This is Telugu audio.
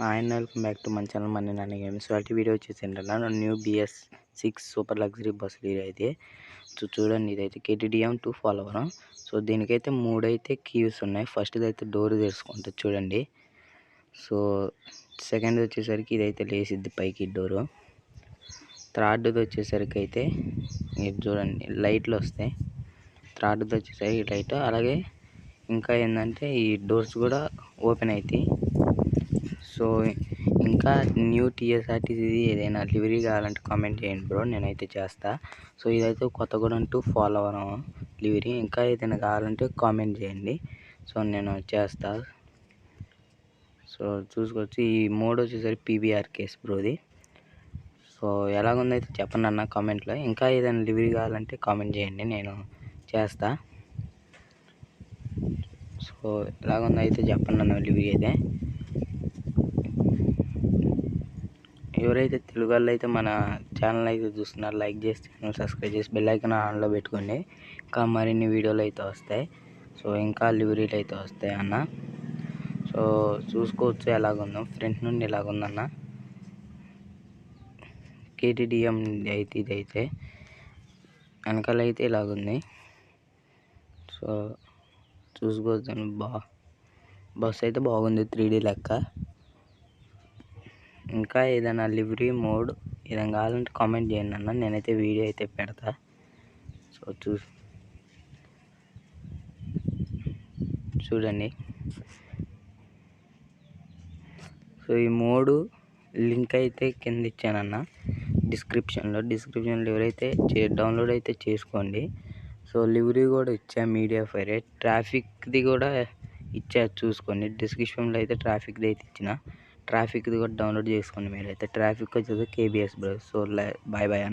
అండ్ వెల్కమ్ బ్యాక్ టు మన ఛానల్ మనీ నాని గేమ్స్. వాటి వీడియో వచ్చేసి ఏంటంటే న్యూ BS6 సూపర్ లగ్జరీ బస్సులు ఇదైతే చూడండి. ఇదైతే KTDM 2 పోలవరం. సో దీనికైతే 3 అయితే కీస్ ఉన్నాయి. ఫస్ట్ది అయితే డోర్ తెరుచుకుంటుంది చూడండి. సో సెకండ్ వచ్చేసరికి ఇదైతే లేసిద్ది పైకి డోరు. థర్డ్ది వచ్చేసరికి అయితే ఇది చూడండి లైట్లు వస్తాయి. థర్డ్ది వచ్చేసరికి లైట్, అలాగే ఇంకా ఏంటంటే ఈ డోర్స్ కూడా ఓపెన్ అవుతాయి. సో ఇంకా న్యూ TSRTC ఏదైనా డెలివరీ కావాలంటే కామెంట్ చేయండి బ్రో, నేనైతే చేస్తా. సో ఇదైతే కొత్తగూడెం టు పోలవరం డెలివరీ. ఇంకా ఏదైనా కావాలంటే కామెంట్ చేయండి, సో నేను చేస్తా. సో చూసుకోవచ్చు. ఈ మోడ్ వచ్చేసరికి PBR కేస్ బ్రోది. సో ఎలాగుందో అయితే చెప్పండి అన్న కామెంట్లో. ఇంకా ఏదైనా డెలివరీ కావాలంటే కామెంట్ చేయండి, నేను చేస్తా. సో ఎలాగుందో అయితే చెప్పండి అన్న డెలివరీ అయితే. ఎవరైతే తెలుగు వాళ్ళు అయితే మన ఛానల్ అయితే చూస్తున్నారు, లైక్ చేసి ఛానల్ సబ్స్క్రైబ్ చేసి బెల్ ఐకాన్ ఆన్లో పెట్టుకోండి. ఇంకా మరిన్ని వీడియోలు అయితే వస్తాయి. సో ఇంకా డెలివరీలు అయితే వస్తాయి అన్న. సో చూసుకోవచ్చు ఎలాగుందో. ఫ్రంట్ నుండి ఎలాగుందన్న KTDM అయితే ఇదైతే. వెనకాల అయితే ఇలాగుంది. సో చూసుకోవచ్చు. బస్ అయితే బాగుంది 3D లెక్క. ఇంకా ఏదైనా డెలివరీ మోడ్ ఏదైనా కావాలంటే కామెంట్ చేయండి అన్న, నేనైతే వీడియో అయితే పెడతా. సో చూడండి. సో ఈ మోడు లింక్ అయితే కింద ఇచ్చానన్న డిస్క్రిప్షన్లో ఎవరైతే డౌన్లోడ్ అయితే చేసుకోండి. సో డెలివరీ కూడా ఇచ్చా, మీడియా ఫైర్ ట్రాఫిక్ది కూడా ఇచ్చా చూసుకోండి. డిస్క్రిప్షన్లో అయితే ట్రాఫిక్ది అయితే ఇచ్చిన, ట్రాఫిక్ది కూడా డౌన్లోడ్ చేసుకోండి మీరైతే. ట్రాఫిక్ వచ్చేసి KBS bro. So bye bye అన్న.